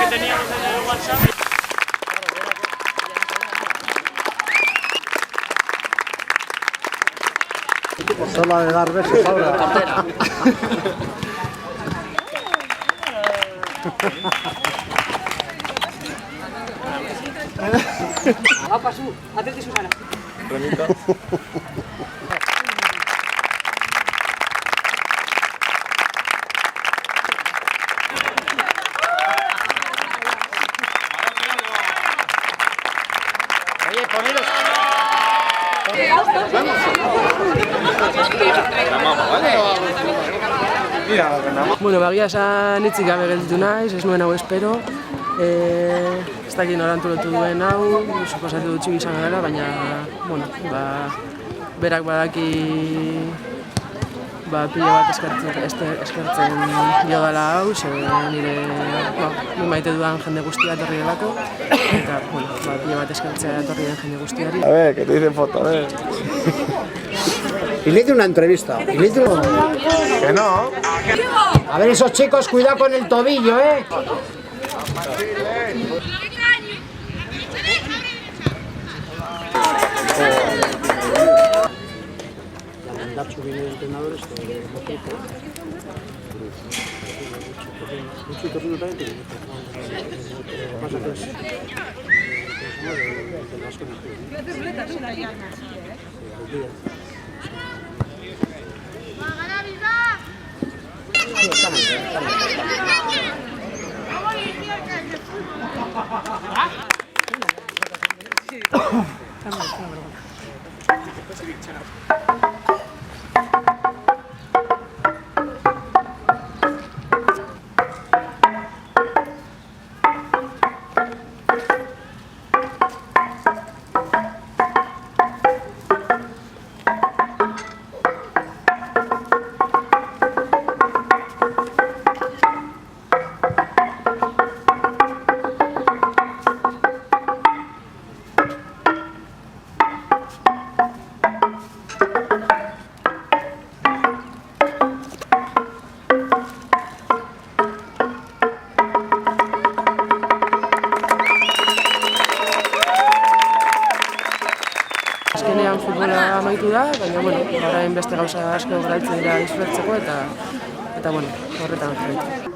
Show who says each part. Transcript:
Speaker 1: que teníamos en el WhatsApp.
Speaker 2: Solo a dar besos ahora.
Speaker 3: Apa, Su, atenti Susana.
Speaker 2: Remita.
Speaker 1: Oye, poneros.
Speaker 3: Bueno, bagia esan hitzik gabe gelditu naiz, ez nuen hau espero. Ez dakit nora antolatu duen hau, suposatu dut txiki izan gara, baina, bueno, berak badaki pila bat eskertzen dio dela hau, ze nire ni maite dudan jende guztia etorri delako, eta, bueno, pila bat eskertzea etorri den jende guztiari.
Speaker 2: A ver, que te dicen foto, a ver.
Speaker 4: Y le hice una entrevista. Y le hice una...
Speaker 2: Que no.
Speaker 4: A ver, esos chicos, cuidado con el tobillo, ¿eh? Dacho viene de entrenadores de equipo. Mucho torneo también tiene. Pasa que es...
Speaker 3: Azkenean futbola amaitu da, baina, bueno, orain beste gauza asko geratzen dira disfrutzeko eta bueno, horretan jarraitu.